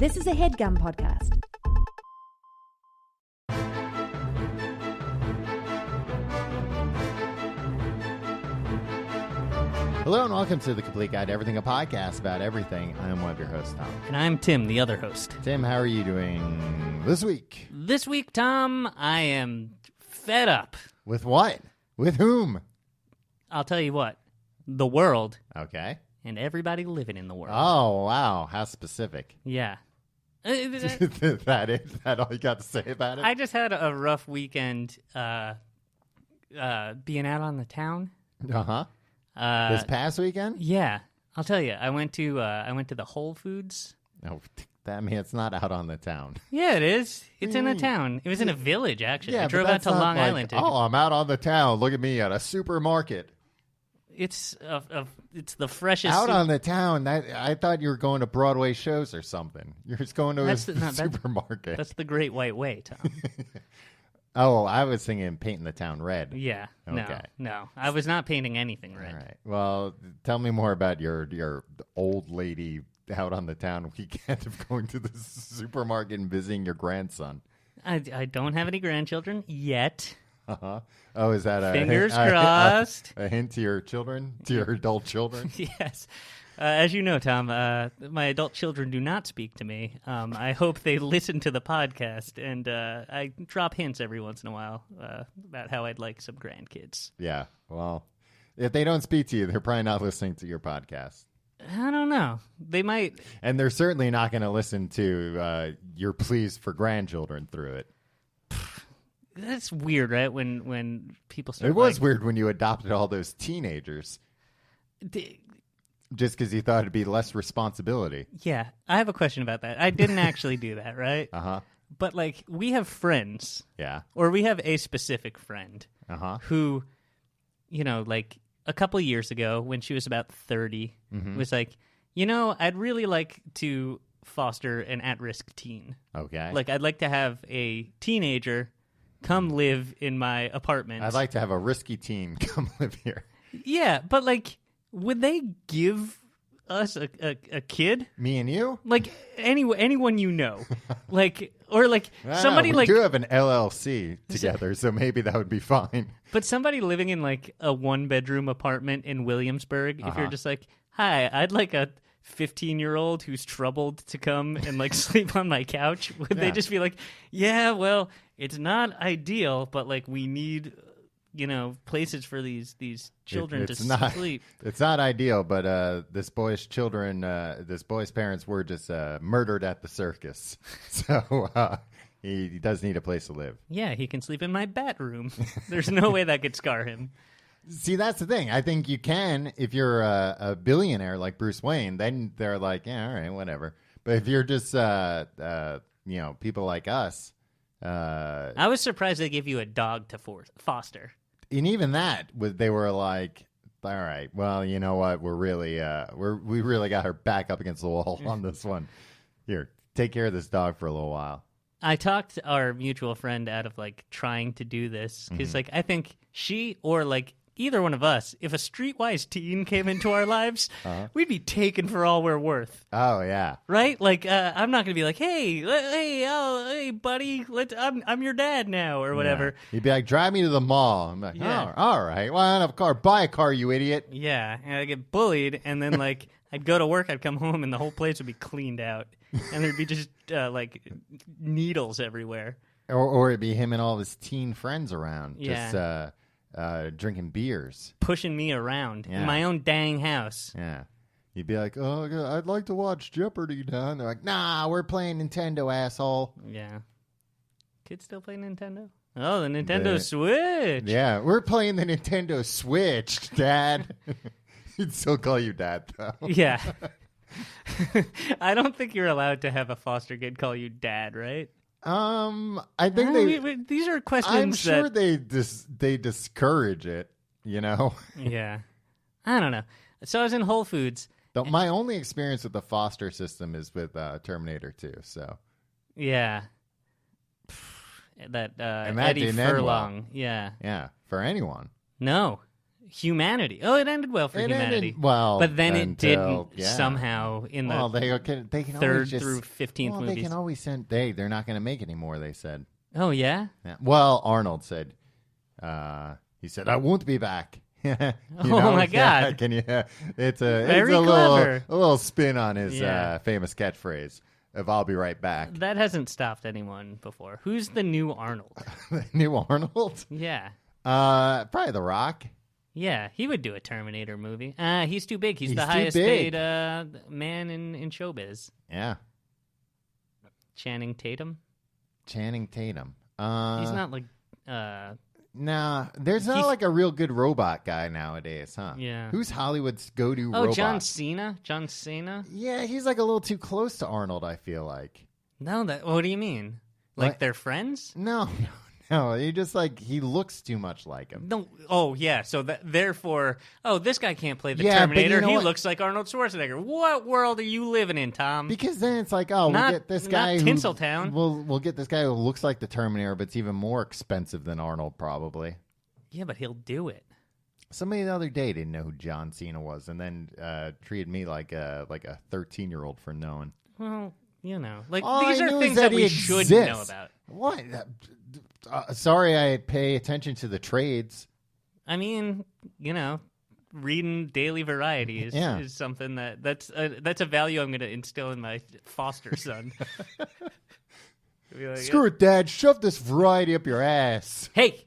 This is a HeadGum podcast. Hello and welcome to The Complete Guide to Everything, a podcast about everything. I'm one of your hosts, Tom. And I'm Tim, the other host. Tim, how are you doing this week? This week, Tom, I am fed up. With what? With whom? I'll tell you what. The world Okay. and everybody living in the world. Oh, wow. How specific. Yeah. That all you got to say about it? I just had a rough weekend being out on the town. Uh-huh. This past weekend? Yeah. I'll tell you. I went to the Whole Foods. No, I mean, it's not out on the town. Yeah, it is. It's in a Mm. town. It was in a village, actually. Yeah, I drove but out that's to not Long like, Island. Oh, I'm out on the town. Look at me at a supermarket. It's the freshest. Out on the town. I thought you were going to Broadway shows or something. You're just going to a supermarket. That's the Great White Way, Tom. Oh, I was thinking painting the town red. Yeah. Okay. No. I was not painting anything red. All right. Well, tell me more about your old lady out on the town weekend of going to the supermarket and visiting your grandson. I don't have any grandchildren yet. Uh-huh. Oh, is that a Fingers crossed. A hint to your children, to your adult children? Yes. As you know, Tom, my adult children do not speak to me. I hope they listen to the podcast, and I drop hints every once in a while about how I'd like some grandkids. Yeah. Well, if they don't speak to you, they're probably not listening to your podcast. I don't know. They might. And they're certainly not going to listen to your pleas for grandchildren through it. That's weird, right? When people start. It was weird when you adopted all those teenagers. Just because you thought it'd be less responsibility. Yeah, I have a question about that. I didn't actually do that, right? Uh-huh. But, like, we have friends. Yeah. Or we have a specific friend. Uh-huh. Who, you know, like, a couple of years ago, when she was about 30, was like, you know, I'd really like to foster an at-risk teen. Okay. Like, I'd like to have a teenager come live in my apartment. I'd like to have a risky teen come live here. Yeah, but, like, would they give us a kid? Me and you? Like, anyone you know. Like, or, like, somebody, we like... do have an LLC together, so maybe that would be fine. But somebody living in, like, a one-bedroom apartment in Williamsburg, if you're just like, hi, I'd like a 15-year-old who's troubled to come and, like, sleep on my couch, would they just be like, yeah, well, it's not ideal, but, like, we need... you know, places for these children to sleep. It's not ideal, but this boy's parents were just murdered at the circus. So he does need a place to live. Yeah, he can sleep in my bat room. There's no way that could scar him. See, that's the thing. I think you can, if you're a billionaire like Bruce Wayne, then they're like, yeah, all right, whatever. But if you're just, people like us. I was surprised they gave you a dog to foster. And even that, they were like, all right, well, you know what? We're really, we really got her back up against the wall on this one. Here, take care of this dog for a little while. I talked our mutual friend out of, like, trying to do this. Because, like, I think she or, like, either one of us, if a streetwise teen came into our lives, we'd be taken for all we're worth. Oh, yeah. Right? Like, I'm not going to be like, hey, buddy, I'm your dad now, or whatever. Yeah. He'd be like, drive me to the mall. I'm like, oh, all right. Well, I don't have a car. Buy a car, you idiot. Yeah, and I'd get bullied, and then, like, I'd go to work, I'd come home, and the whole place would be cleaned out. And there'd be just, like, needles everywhere. Or it'd be him and all of his teen friends around. Yeah. Just, drinking beers. Pushing me around in my own dang house. Yeah. You'd be like, oh, I'd like to watch Jeopardy now. And they're like, nah, we're playing Nintendo, asshole. Yeah. Kids still play Nintendo? Oh, the Nintendo Switch. Yeah, we're playing the Nintendo Switch, Dad. He'd still call you Dad, though. Yeah. I don't think you're allowed to have a foster kid call you Dad, right? I think these are questions. I'm sure they discourage it. You know. Yeah, I don't know. So I was in Whole Foods. My only experience with the foster system is with Terminator 2. So. Yeah. That and that Eddie didn't end Furlong. well. Yeah. Yeah, for anyone. No, Humanity. Oh, it ended well for It Humanity. ended well, but then it until- didn't somehow in the Well, they can third always just, through 15th well, movies. they can always send. They're not going to make any more. They said. Oh, yeah? Yeah. Well, Arnold said. He said, "I won't be back." You Oh, know? my Yeah, God. can you? It's Very a clever. little spin on his Yeah. famous catchphrase of "I'll be right back." That hasn't stopped anyone before. Who's the new Arnold? New Arnold. Yeah. Probably The Rock. Yeah, he would do a Terminator movie. He's too big. He's the He's too highest big. paid man in showbiz. Yeah. Channing Tatum. Channing Tatum. He's not like Nah, there's not He's- like a real good robot guy nowadays, huh? Yeah. Who's Hollywood's go-to Oh, robot? John Cena. John Cena. Yeah, he's like a little too close to Arnold, I feel like. No, that. What do you mean? Like What? they're friends? No. He just like he looks too much like him. No. Oh, yeah. So therefore, this guy can't play the Yeah, but you Terminator. know He what? looks like Arnold Schwarzenegger. What world are you living in, Tom? Because then it's like, oh, we'll Not- get this not guy who Tinseltown. We'll get this guy who looks like the Terminator, but it's even more expensive than Arnold probably. Yeah, but he'll do it. Somebody the other day didn't know who John Cena was, and then treated me like a 13-year-old for knowing. Well, you know, like All these I are knew is things that that he we should exists. know about. What? Sorry, I pay attention to the trades. I mean, you know, reading daily variety Yeah. is something that's a value I'm going to instill in my foster son. Be like, Screw it, Dad. Shove this variety up your ass. Hey,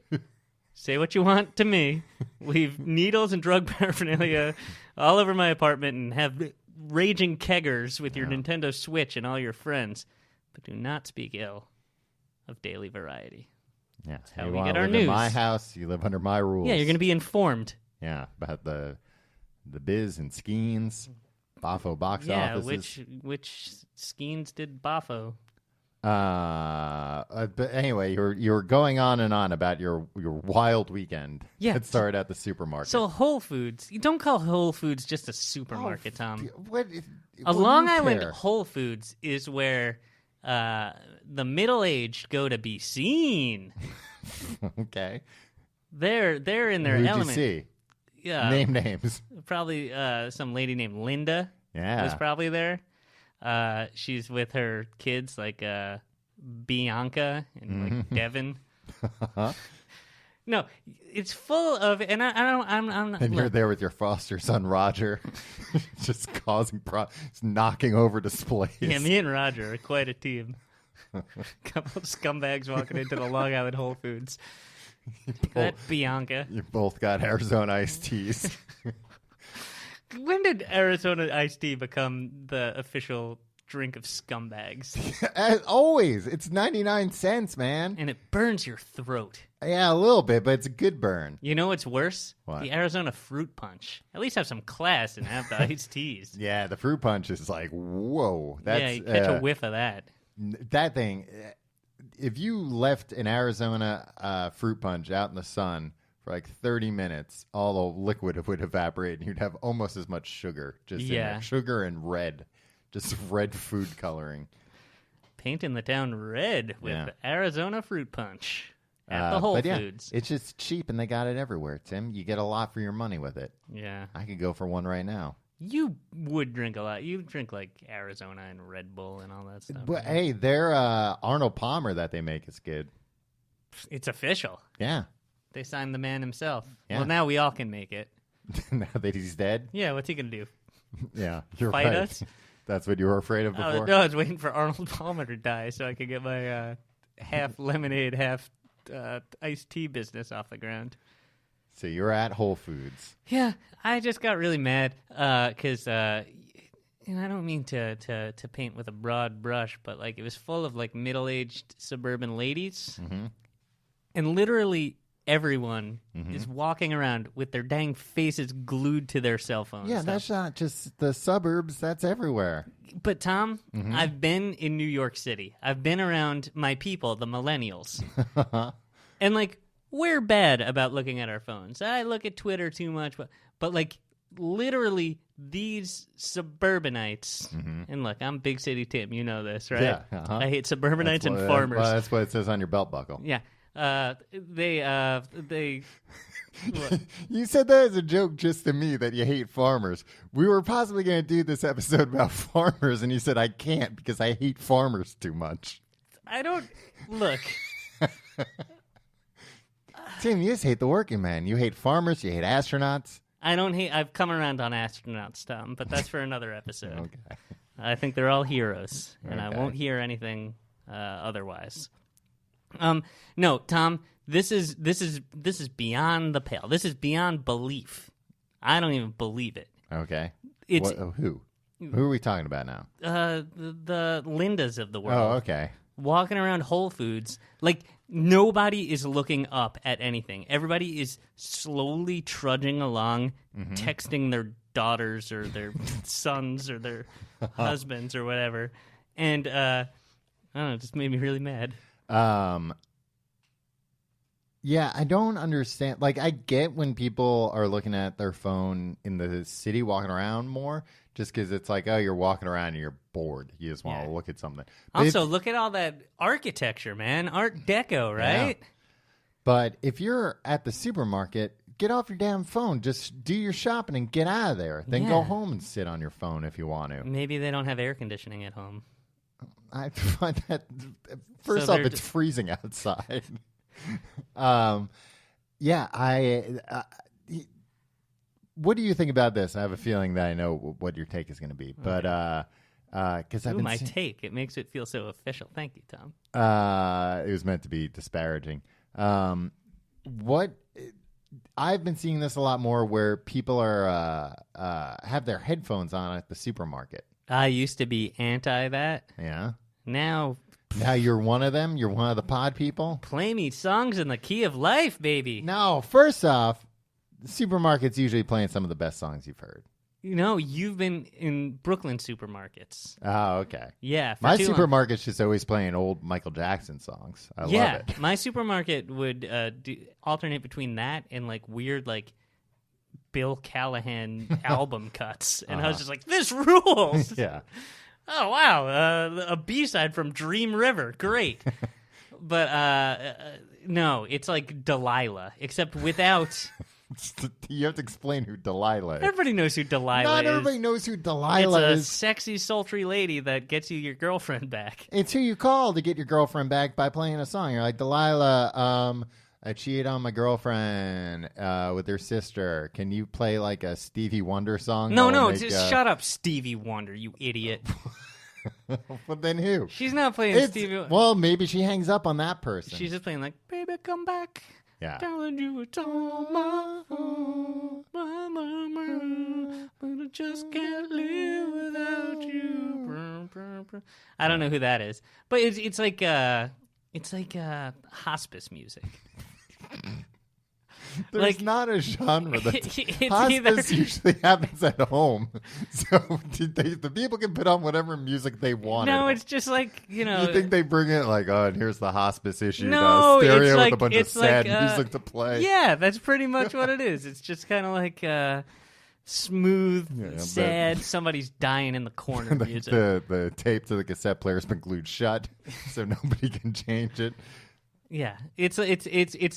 say what you want to me. Leave needles and drug paraphernalia all over my apartment and have raging keggers with your Nintendo Switch and all your friends, but do not speak ill of daily variety. Yeah, how you we wanna get our live in my news. house. You live under my rules. Yeah, you're going to be informed. Yeah, about the biz and skeins, Boffo box Yeah, offices. which skeins did Boffo? But anyway, you were going on and on about your wild weekend. Yeah. It started at the supermarket. So Whole Foods, you don't call Whole Foods just a supermarket, Tom. What? A what do Long you Island care? Whole Foods is where the middle-aged go to be seen. Okay. They're in their Who'd element. you see? Yeah, Name names. probably some lady named Linda Yeah. was probably there. She's with her kids like Bianca and like Devin. No, it's full of, and I don't. I'm not. And you're look, there with your foster son Roger, just causing just knocking over displays. yeah, me and Roger are quite a team. Couple of scumbags walking into the Long Island Whole Foods. That Bianca. You both got Arizona iced teas. When did Arizona iced tea become the official drink of scumbags? As always, it's 99 cents, man. And it burns your throat. Yeah, a little bit, but it's a good burn. You know what's worse? What? The Arizona fruit punch. At least have some class and have the iced teas. Yeah, the fruit punch is like, whoa. That's, Yeah, you catch a whiff of that. That thing, if you left an Arizona fruit punch out in the sun for like 30 minutes, all the liquid would evaporate and you'd have almost as much sugar. Just in Yeah. there. Sugar and red. Just red food coloring. Painting the town red with Yeah. Arizona fruit punch at the Whole but yeah, Foods. it's just cheap and they got it everywhere, Tim. You get a lot for your money with it. Yeah. I could go for one right now. You would drink a lot. You drink like Arizona and Red Bull and all that stuff. But right? hey, their Arnold Palmer that they make is good. It's official. Yeah. They signed the man himself. Yeah. Well, now we all can make it. Now that he's dead. Yeah, what's he going to do? Yeah, you're Fight right. us? That's what you were afraid of before. No, I was waiting for Arnold Palmer to die so I could get my half lemonade, half iced tea business off the ground. So you're at Whole Foods. Yeah, I just got really mad because, and I don't mean to paint with a broad brush, but like it was full of like middle-aged suburban ladies, and literally everyone is walking around with their dang faces glued to their cell phones. Yeah, that's not just the suburbs. That's everywhere. But Tom, I've been in New York City. I've been around my people, the millennials, and like we're bad about looking at our phones. I look at Twitter too much, but like literally these suburbanites. And look, I'm big city Tim. You know this, right? Yeah, uh-huh. I hate suburbanites and farmers. Well, that's what it says on your belt buckle. Yeah, They. What? You said that as a joke just to me that you hate farmers. We were possibly going to do this episode about farmers, and you said I can't because I hate farmers too much. I don't look. Tim, you just hate the working man. You hate farmers. You hate astronauts. I don't hate. I've come around on astronauts, Tom, but that's for another episode. Okay. I think they're all heroes, and I Okay. won't hear anything otherwise. No, Tom. This is beyond the pale. This is beyond belief. I don't even believe it. Okay. It's Who? Who are we talking about now? the Lindas of the world. Oh, okay. Walking around Whole Foods, like nobody is looking up at anything. Everybody is slowly trudging along, texting their daughters or their sons or their husbands or whatever. And I don't know, it just made me really mad. Yeah, I don't understand. Like, I get when people are looking at their phone in the city walking around more, just because it's like, oh, you're walking around and you're bored. You just want to look at something. But Also, look at all that architecture, man. Art Deco, right? Yeah. But if you're at the supermarket, get off your damn phone. Just do your shopping and get out of there. Then go Yeah. home and sit on your phone if you want to. Maybe they don't have air conditioning at home. I find that, first So off, they're it's freezing outside. Yeah, what do you think about this? I have a feeling that I know what your take is going to be, but because I've Ooh, been my take. It makes it feel so official. Thank you, Tom. it was meant to be disparaging. What I've been seeing this a lot more, where people are have their headphones on at the supermarket. I used to be anti that. Yeah. Now, Now you're one of them. You're one of the pod people. play me songs in the key of life, baby. No, first off, the supermarket's usually playing some of the best songs you've heard. You know, you've been in Brooklyn supermarkets. Oh, okay. Yeah, for My too long. supermarket's just always playing old Michael Jackson songs. I love it. My supermarket would alternate between that and like weird like Bill Callahan album cuts, and I was just like, "This rules!" Yeah. Oh wow, a B-side from Dream River, great. But no, it's like Delilah, except without. You have to explain who Delilah is. Everybody knows who Delilah Not is. everybody knows who It's Delilah a is. sexy, sultry lady that gets you your girlfriend back. It's who you call to get your girlfriend back by playing a song. You're like, Delilah, I cheated on my girlfriend with her sister. Can you play like a Stevie Wonder song? No, just shut up, Stevie Wonder, you idiot. But then who? She's not playing Stevie Wonder. Well, maybe she hangs up on that person. She's just playing like, baby, come back. Yeah. Telling you it's all my fault, but I just can't live without you. I don't know who that is, but it's like hospice music. There's like- not a genre that It's hospice either- usually happens at home, so the people can put on whatever music they want. No, it's just like You think they bring it like, oh, and here's the hospice issue No, stereo it's with like- a bunch it's of sad like, music to play? yeah, that's pretty much what it is. It's just kind of like smooth, but- sad. Somebody's dying in the corner music. the tape to the cassette player has been glued shut, so nobody can change it. Yeah, it's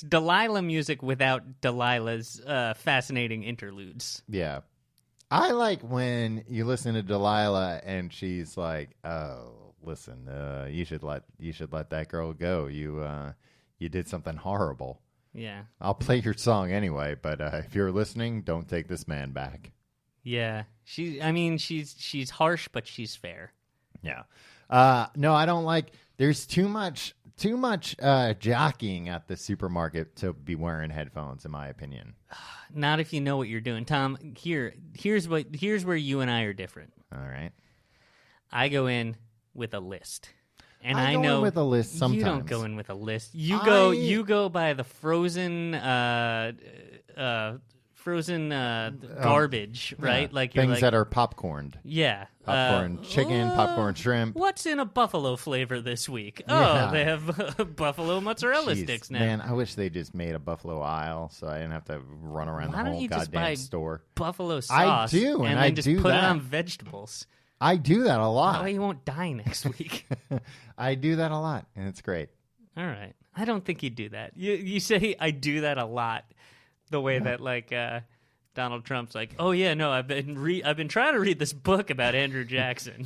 Delilah music without Delilah's fascinating interludes. Yeah. I like when you listen to Delilah and she's like, "Oh, listen, you should let that girl go. You did something horrible. Yeah, I'll play your song anyway, but if you're listening, don't take this man back." yeah. She's harsh, but she's fair. Yeah. No, I don't like. There's too much jockeying at the supermarket to be wearing headphones, in my opinion. Not if you know what you're doing, Tom. Here's where you and I are different. All right. I go in with a list. And I I go in know with a list You don't sometimes. go in with a list. You I- go by the frozen garbage, right? Yeah, Like you're things like, that are popcorned. yeah, Popcorn chicken, popcorn shrimp. What's in a buffalo flavor this week? Yeah. Oh, they have buffalo mozzarella Jeez, sticks now. Man, I wish they just made a buffalo aisle so I didn't have to run around Why the don't whole you just goddamn buy store. Buffalo sauce. I do, and then I just do put that. it on vegetables. I do that a That way lot. you won't die next week. I do that a lot, and it's great. All right. I don't think he'd do that. You say I do that a lot, the way that like Donald Trump's like, oh yeah, no, I've been trying to read this book about Andrew Jackson.